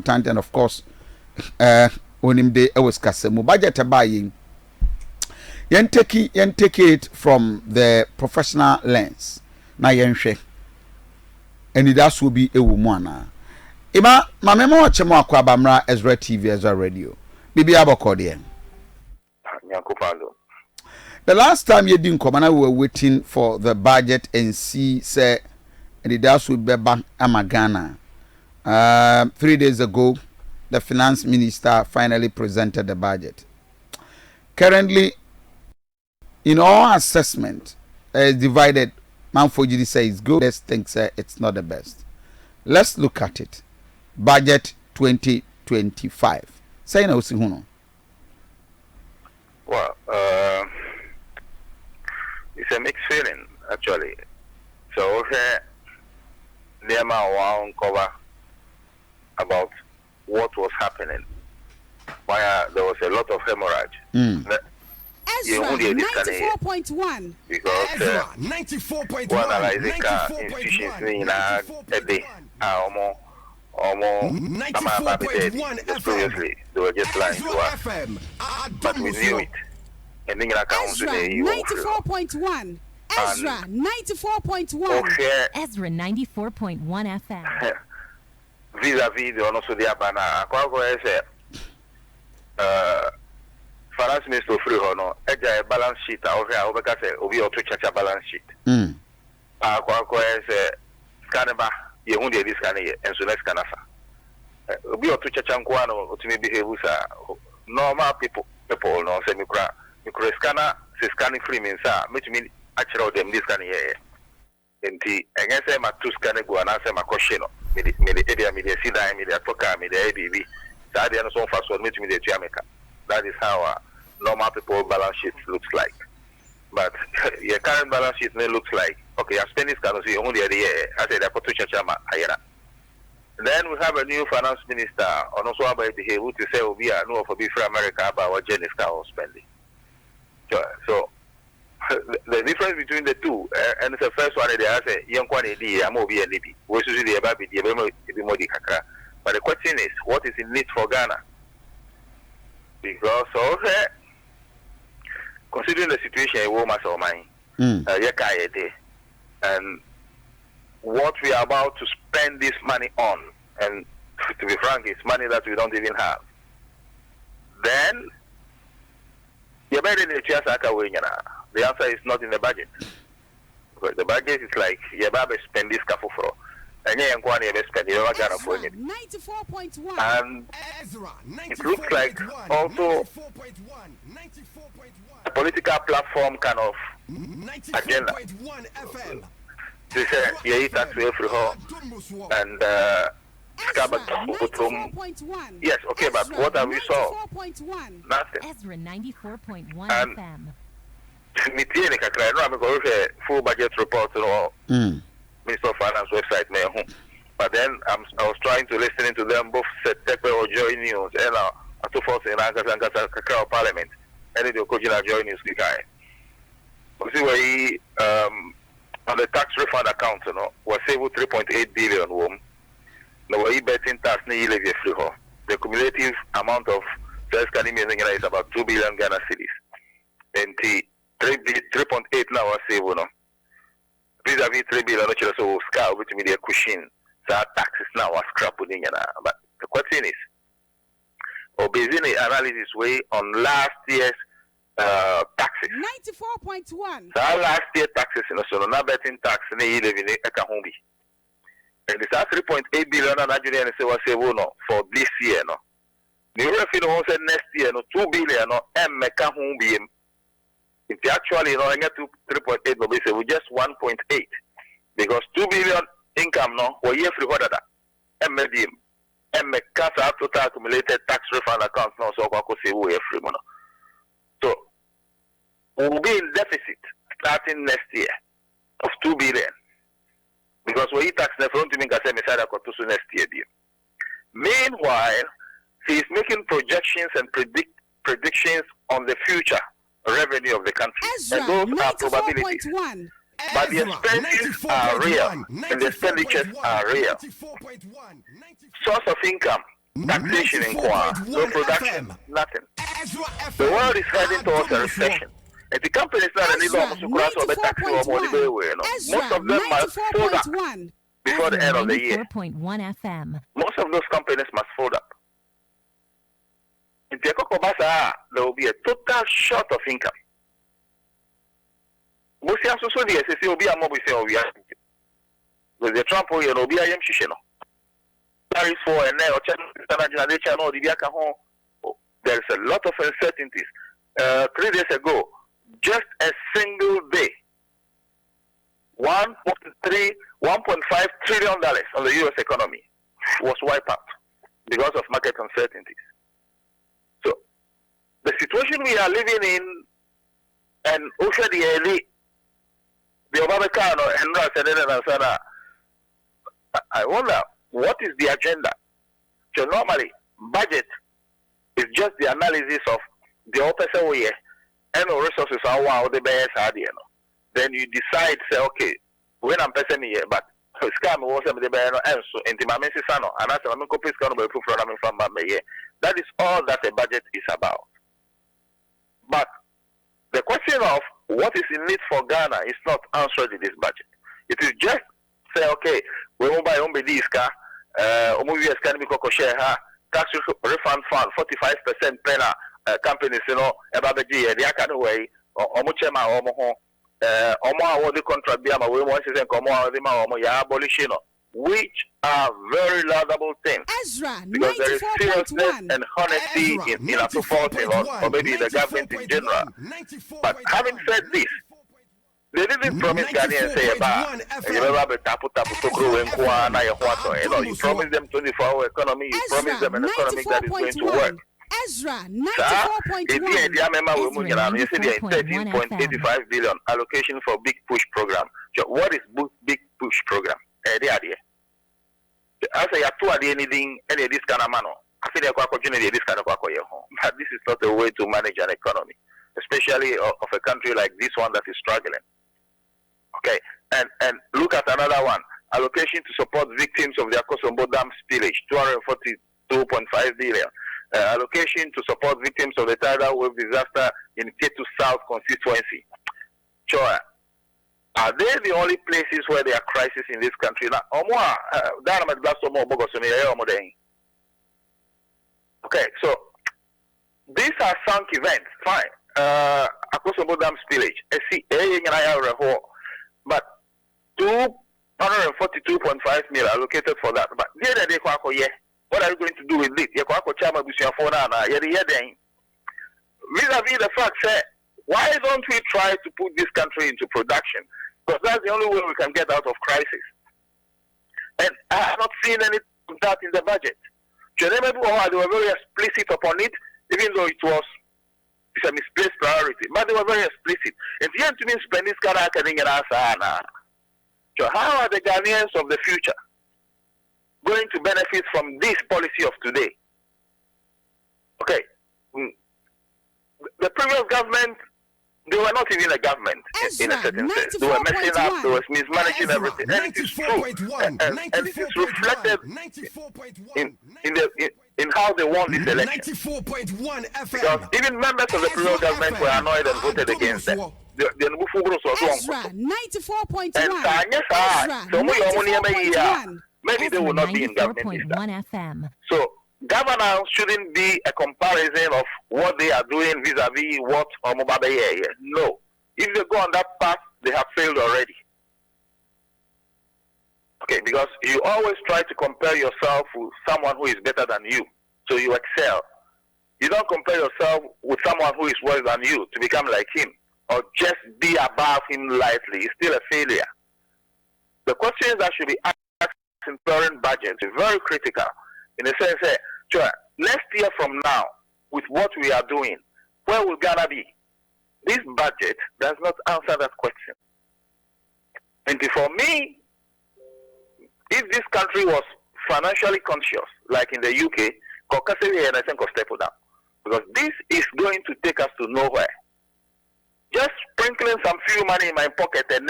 accountant and of course onimde was kasemu budget buying yen take it from the professional lens na yen hwe and that will be a woman ima mamemo achemo akwa bamra EZRA TV EZRA radio bibi abokode the last time you didn't come and we were waiting for the budget and see say and that will be back Amagana 3 days ago the finance minister finally presented the budget. Currently, in all assessment, divided. Manfojidi says it's good. Let's think it's not the best. Let's look at it. Budget 2025. Say no, Sihuno. Well, it's a mixed feeling actually. So here, Nema cover about what was happening. Why there was a lot of hemorrhage. EZRA 94.1. Because EZRA 94.1. One analyzing institutions in a day, almost 94.1 previously they were just lying to us. But we knew it. And then EZRA 94.1. EZRA 94.1. EZRA 94.1 FM. Vis-a-vis the also the Abana, finance minister free hono, a balance sheet out here, over your two balance sheet. Scanaba, you won't this can and so next canafa. We are two chanquano to me behave normal people, no semicra, scanner, scanning free means, which mean actually them this can hear. And I say my two scanner go and answer my question. Media sida media toka media ABB that is so fast for me to media Jamaica. That is how normal people balance sheet looks like. But your current balance sheet may looks like okay, I spend this kind of see only a year. I said I put to chama higher. Then we have a new finance minister on also about the who to say we are no for be free America about what Jenny's car spending. So the difference between the two, and the first one they say young quantity, I'm over here, which is the about the kakra. But the question is, what is in need for Ghana? Because considering the situation in Womas or mine, and what we are about to spend this money on, and to be frank, it's money that we don't even have. Then the answer is not in the budget. Because the budget is like Yababe spend this for and you spend Ghana for it. And it looks like also a political platform kind of agenda. They say yeah, tax way free and yes, okay, but what have we saw? Nothing. EZRA 94.1 FM. Full budget report Minister of Finance website. But then I was trying to listen to them both said or Joy News and Ato Forson and Parliament. And the Kojina Joy News guy. See where he on the tax refund account, was able 3.8 billion no he betting tax the cumulative amount of sales is about 2 billion Ghana cedis. And 3.8 now was saved, vis-a-vis 3 billion, so scale which media cushion, so taxes now are scrapped. But the question is, or based on the analysis way on last year's taxes. 94.1. So last year taxes, so now betting tax in the Ekahombi. And it's 3.8 billion and Nigerian for this year, no. The revenue said next year, 2 billion, and Mekahombi. If you actually I get to 3.8, but we say we just 1.8 because 2 billion income no or year free order that medium and make total accumulated tax refund accounts now so we say free money. So we will be in deficit starting next year of 2 billion because we tax the front to make a semi next year. Meanwhile, he is making projections and predictions on the future revenue of the country. EZRA, and those are probabilities. But the expenses are real and the expenditures are real. Source of income, taxation in Kwa, no production, nothing. The world is heading towards a recession. And the companies not any law to cross over tax or money most of them must fold up before the end of the year. 94.1 FM. Most of those companies must fold up. In Tekokobasa, there will be a total short of income. Busia so the SSC will be a mobile say we are with the Trump or will be a yam shishino. There is for a nail channel, there's a lot of uncertainties. 3 days ago, just a single day, $1.5 trillion of the U.S. economy was wiped out because of market uncertainties. So, the situation we are living in, and also the elite, the Obamacano, and I wonder, what is the agenda? So normally, budget is just the analysis of the opposite way and resources are wow the best idea. Then you decide, say, okay, when I'm person here, but scam was the bear and so into my message, and I said, I'm going to be from that is all that a budget is about. But the question of what is in need for Ghana is not answered in this budget. It is just say, okay, we won't buy this car, tax refund fund, 45% penna companies, about the G, the Akan way, or Muchema, or the contract, we want to say, abolition, which are very laudable things. EZRA, because there is seriousness and honesty in Ato Forson or maybe the government in general. But having said this, they didn't promise Ghanaians say about you promise them 24-hour economy, you promise them an economy that is going to work. EZRA 94.1. You said 13.85 billion allocation for big push program. So what is big push program? I say anything any this kind of manner. I feel like opportunity this kind of but this is not a way to manage an economy, especially of a country like this one that is struggling. Okay, and look at another one. Allocation to support victims of the Akosombo Dam spillage, 242.5 billion. Allocation to support victims of the tidal wave disaster in Ketu South constituency. Sure. Are they the only places where there are crises in this country? Now, okay, so these are sunk events. Fine. Akosombo Dam spillage. But 242.5 million allocated for that. But what are you going to do with it? Vis-a-vis the fact that why don't we try to put this country into production? Because that's the only way we can get out of crisis. And I have not seen any of that in the budget. They were very explicit upon it, even though it's a misplaced priority. But they were very explicit. And the end to me spend this kind of so how are the Ghanaians of the future going to benefit from this policy of today? Okay. The previous government, they were not even a government in a certain sense. They were messing up, they were mismanaging everything. And it is true. And it is reflected in how they won this election. Because even members of the previous government were annoyed and voted against them. EZRA 94.1. Maybe they will not be in government. So governance shouldn't be a comparison of what they are doing vis-a-vis what Omobabe. No. If they go on that path, they have failed already. Okay, because you always try to compare yourself with someone who is better than you, so you excel. You don't compare yourself with someone who is worse than you to become like him, or just be above him lightly. It's still a failure. The questions that should be asked in current budgets is very critical. In the sense that, sure, next year from now, with what we are doing, where will Ghana be? This budget does not answer that question. And for me, if this country was financially conscious, like in the UK, and I think of step down, because this is going to take us to nowhere. Just sprinkling some few money in my pocket and